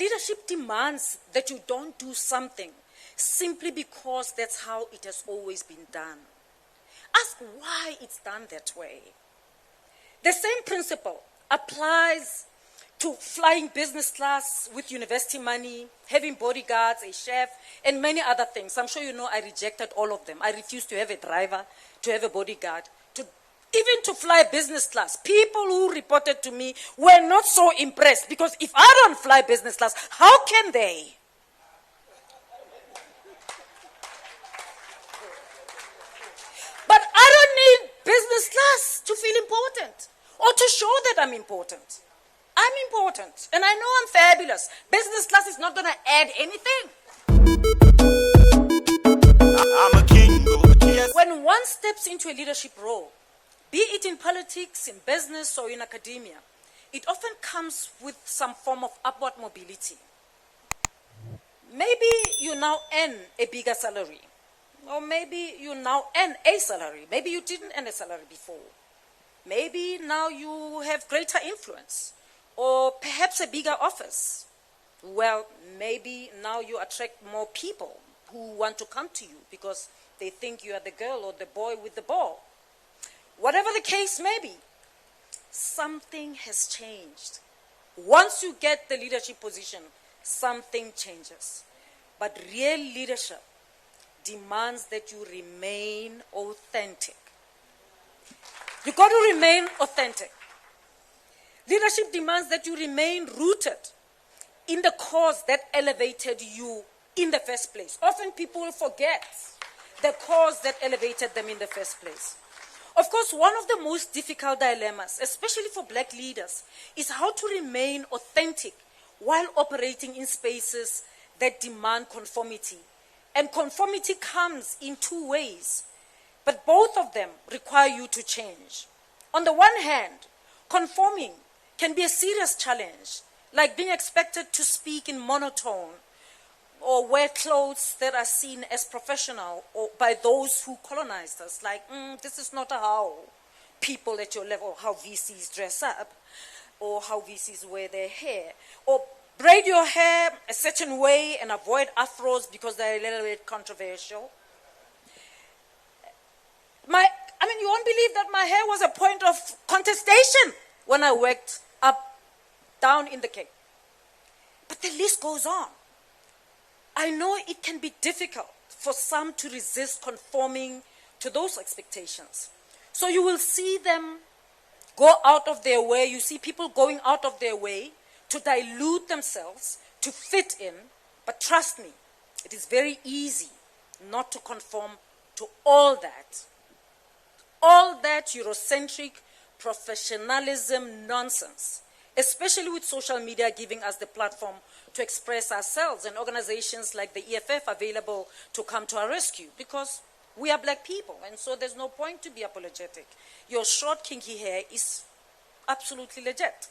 leadership demands that you don't do something simply because that's how it has always been done. Ask why it's done that way. The same principle applies to flying business class with university money, having bodyguards, a chef, and many other things. I'm sure you know I rejected all of them. I refused to have a driver, to have a bodyguard, even to fly business class. People who reported to me were not so impressed because if I don't fly business class, how can they? But I don't need business class to feel important or to show that I'm important. I'm important, and I know I'm fabulous. Business class is not going to add anything. I'm a king. Yes. When one steps into a leadership role, be it in politics, in business, or in academia, it often comes with some form of upward mobility. Maybe you now earn a bigger salary, or maybe you now earn a salary. Maybe you didn't earn a salary before. Maybe now you have greater influence, or perhaps a bigger office. Well, maybe now you attract more people who want to come to you because they think you are the girl or the boy with the ball. Whatever the case may be, something has changed. Once you get the leadership position, something changes. But real leadership demands that you remain authentic. You've got to remain authentic. Leadership demands that you remain rooted in the cause that elevated you in the first place. Often people forget the cause that elevated them in the first place. Of course, one of the most difficult dilemmas, especially for black leaders, is how to remain authentic while operating in spaces that demand conformity. And conformity comes in two ways, but both of them require you to change. On the one hand, conforming can be a serious challenge, like being expected to speak in monotone or wear clothes that are seen as professional or by those who colonized us, like, this is not how people at your level, how VCs dress up, or how VCs wear their hair, or braid your hair a certain way and avoid afros because they're a little bit controversial. You won't believe that my hair was a point of contestation when I worked down in the Cape. But the list goes on. I know it can be difficult for some to resist conforming to those expectations. So you will see them go out of their way. You see people going out of their way to dilute themselves, to fit in. But trust me, it is very easy not to conform to all that. All that Eurocentric professionalism nonsense, especially with social media giving us the platform to express ourselves, and organizations like the EFF available to come to our rescue, because we are black people, and so there's no point to be apologetic. Your short, kinky hair is absolutely legit.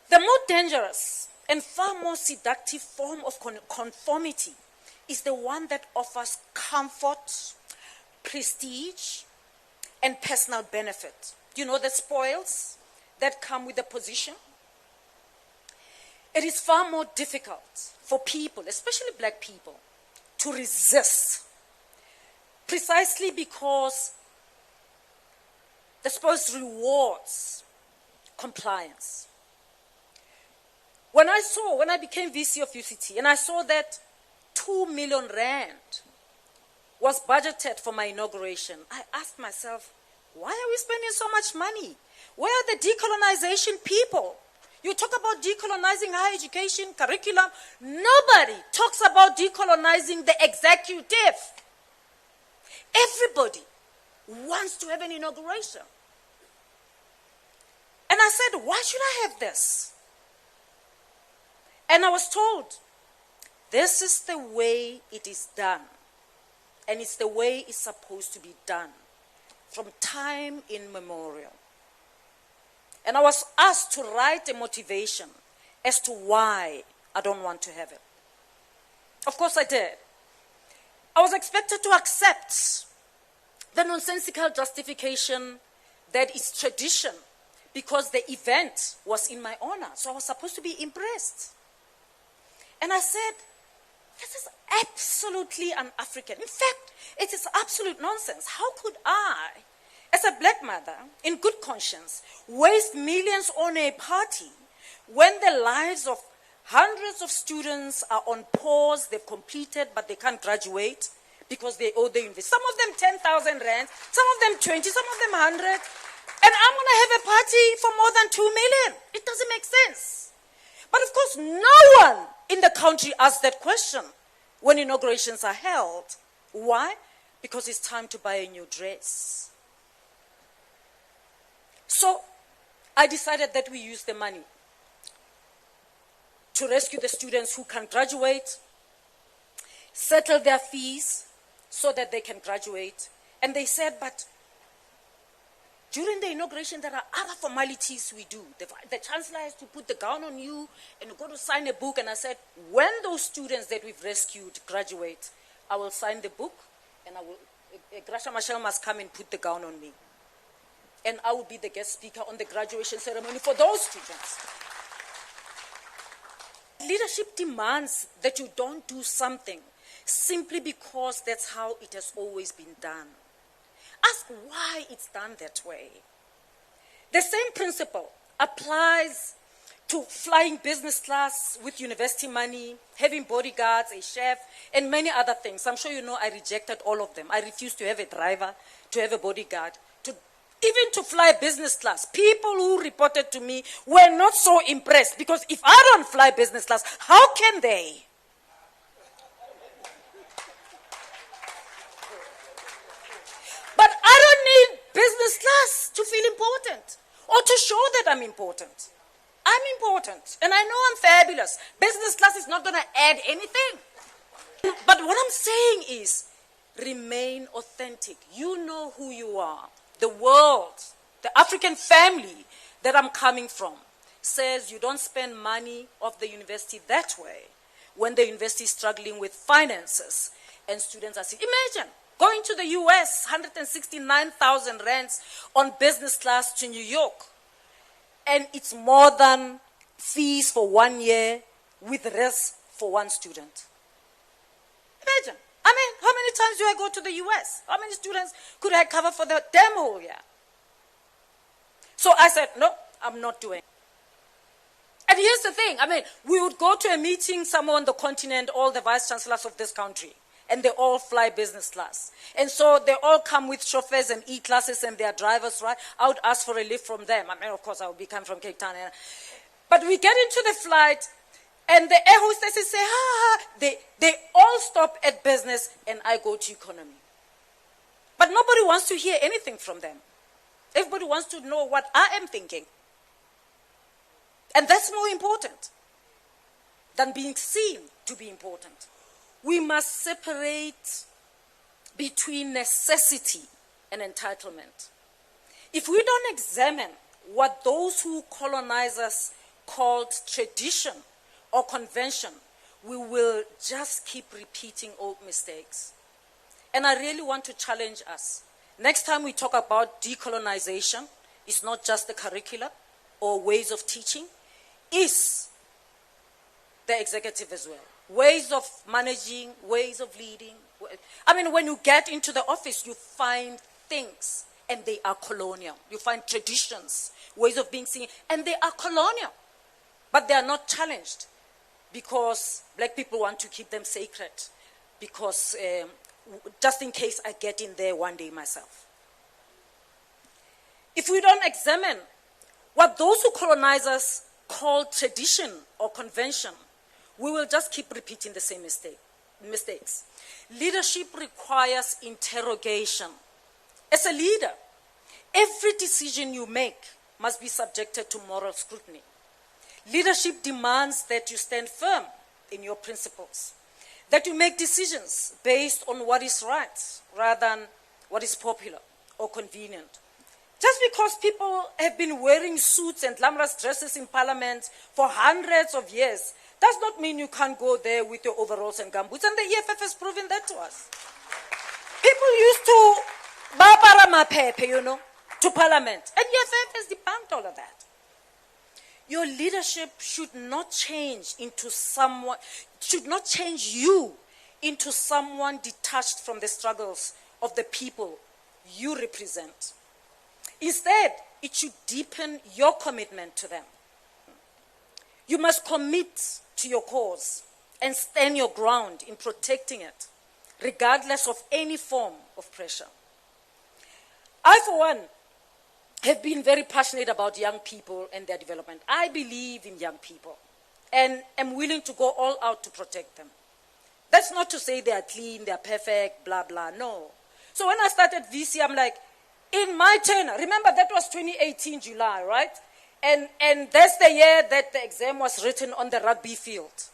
The more dangerous and far more seductive form of conformity is the one that offers comfort, prestige, and personal benefit. You know, the spoils that come with the position. It is far more difficult for people, especially black people, to resist, precisely because the spoils rewards compliance. When I became VC of UCT, and I saw that 2 million rand was budgeted for my inauguration, I asked myself, why are we spending so much money? Where are the decolonization people? You talk about decolonizing higher education, curriculum. Nobody talks about decolonizing the executive. Everybody wants to have an inauguration. And I said, why should I have this? And I was told, this is the way it is done. And it's the way it's supposed to be done from time immemorial. And I was asked to write a motivation as to why I don't want to have it. Of course I did. I was expected to accept the nonsensical justification that it's tradition because the event was in my honor. So I was supposed to be impressed. And I said, this is absolutely un-African. In fact, it is absolute nonsense. How could I, as a black mother, in good conscience, waste millions on a party when the lives of hundreds of students are on pause, they've completed, but they can't graduate because they owe the university. Some of them 10,000 rand, some of them 20, some of them 100. And I'm going to have a party for more than 2 million. It doesn't make sense. But of course, no one in the country asks that question when inaugurations are held. Why? Because it's time to buy a new dress. So I decided that we use the money to rescue the students who can graduate, settle their fees so that they can graduate. And they said, but during the inauguration, there are other formalities we do. The chancellor has to put the gown on you and you go to sign a book. And I said, when those students that we've rescued graduate, I will sign the book and Gracia Machel must come and put the gown on me. And I will be the guest speaker on the graduation ceremony for those students. Leadership demands that you don't do something simply because that's how it has always been done. Ask why it's done that way. The same principle applies to flying business class with university money, having bodyguards, a chef, and many other things. I'm sure you know I rejected all of them. I refused to have a driver, to have a bodyguard, even to fly business class. People who reported to me were not so impressed because if I don't fly business class, how can they? But I don't need business class to feel important or to show that I'm important. I'm important and I know I'm fabulous. Business class is not going to add anything. But what I'm saying is remain authentic. You know who you are. The world, the African family that I'm coming from says you don't spend money of the university that way when the university is struggling with finances and students are sick. Imagine going to the US, 169,000 rands on business class to New York. And it's more than fees for 1 year with rest for one student. Imagine. I mean, how many times do I go to the US? How many students could I cover for the damn whole year? So I said, no, I'm not doing it. And here's the thing. I mean, we would go to a meeting somewhere on the continent, all the vice-chancellors of this country, and they all fly business class. And so they all come with chauffeurs and E-classes and their drivers, right? I would ask for a lift from them. I mean, of course, I would be coming from Cape Town. But we get into the flight, and the air hostesses say, they all stop at business and I go to economy. But nobody wants to hear anything from them. Everybody wants to know what I am thinking. And that's more important than being seen to be important. We must separate between necessity and entitlement. If we don't examine what those who colonize us called tradition or convention, we will just keep repeating old mistakes. And I really want to challenge us. Next time we talk about decolonization, it's not just the curricula or ways of teaching, it's the executive as well. Ways of managing, ways of leading. I mean, when you get into the office, you find things, and they are colonial. You find traditions, ways of being seen, and they are colonial. But they are not challenged, because black people want to keep them sacred, because just in case I get in there one day myself. If we don't examine what those who colonize us call tradition or convention, we will just keep repeating the same mistakes. Leadership requires interrogation. As a leader, every decision you make must be subjected to moral scrutiny. Leadership demands that you stand firm in your principles, that you make decisions based on what is right rather than what is popular or convenient. Just because people have been wearing suits and glamorous dresses in parliament for hundreds of years does not mean you can't go there with your overalls and gumboots, and the EFF has proven that to us. People used to babara mapepe, to parliament, and EFF has debunked all of that. Your leadership should not change you into someone detached from the struggles of the people you represent. Instead, it should deepen your commitment to them. You must commit to your cause and stand your ground in protecting it, regardless of any form of pressure. I, for one, have been very passionate about young people and their development. I believe in young people and am willing to go all out to protect them. That's not to say they are clean, they are perfect, blah, blah, no. So when I started VC, I'm like, in my tenure, remember that was 2018 July, right? And that's the year that the exam was written on the rugby field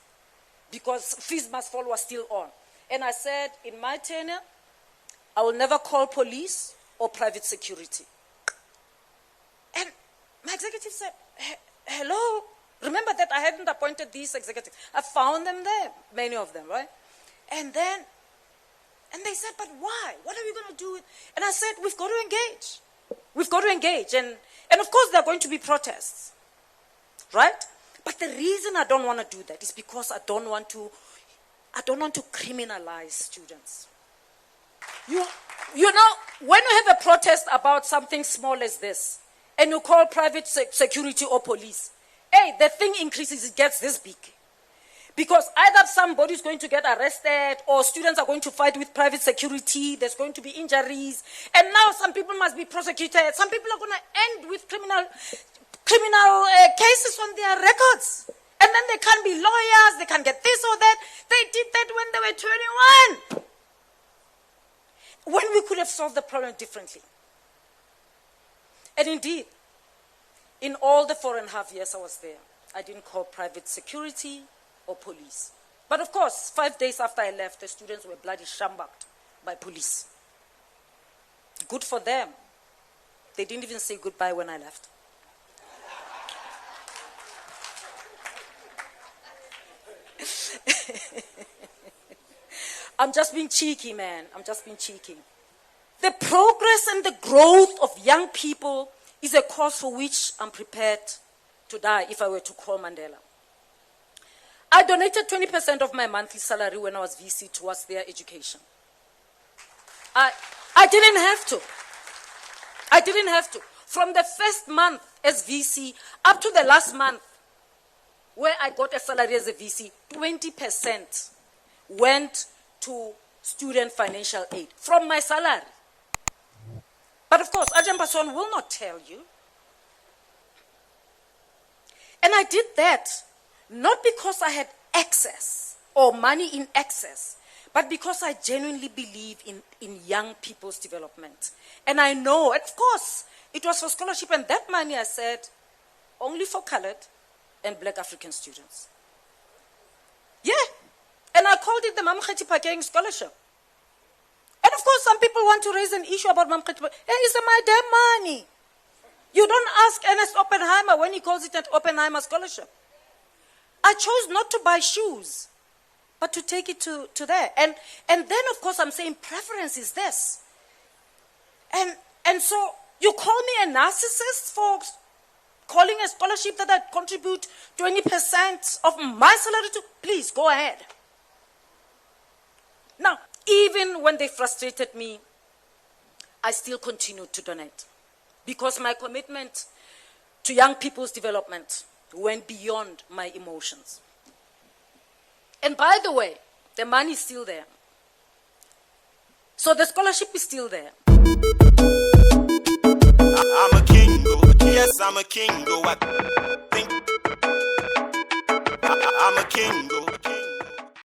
because Fees Must Fall was still on. And I said, in my tenure, I will never call police or private security. And my executive said, hello? Remember that I hadn't appointed these executives. I found them there, many of them, right? And they said, but why? What are we going to do? And I said, we've got to engage. We've got to engage. And of course, there are going to be protests, right? But the reason I don't want to do that is because I don't want to criminalize students. You know, when you have a protest about something small as this, and you call private security or police, hey, the thing increases, it gets this big. Because either somebody is going to get arrested or students are going to fight with private security, there's going to be injuries, and now some people must be prosecuted. Some people are going to end with criminal cases on their records. And then they can't be lawyers, they can't get this or that. They did that when they were 21. When we could have solved the problem differently. And indeed, in all the 4.5 years I was there, I didn't call private security or police. But of course, 5 days after I left, the students were bloody shambaked by police. Good for them. They didn't even say goodbye when I left. I'm just being cheeky, man. I'm just being cheeky. The progress and the growth of young people is a cause for which I'm prepared to die if I were to call Mandela. I donated 20% of my monthly salary when I was VC towards their education. I didn't have to. I didn't have to. From the first month as VC up to the last month where I got a salary as a VC, 20% went to student financial aid from my salary. But of course, Ajahn Paswan will not tell you. And I did that not because I had excess or money in excess, but because I genuinely believe in young people's development. And I know, and of course, it was for scholarship, and that money, I said, only for colored and black African students. Yeah. And I called it the Mamokgethi Phakeng scholarship. And of course, some people want to raise an issue about Mamokgethi Phakeng. Hey, it's my damn money. You don't ask Ernest Oppenheimer when he calls it an Oppenheimer scholarship. I chose not to buy shoes, but to take it to there. And then, of course, I'm saying preference is this. And so you call me a narcissist for calling a scholarship that I contribute 20% of my salary to? Please, go ahead. Now, even when they frustrated me, I still continued to donate because my commitment to young people's development went beyond my emotions. And by the way, the money is still there. So the scholarship is still there. I'm a king, yes, I'm a king.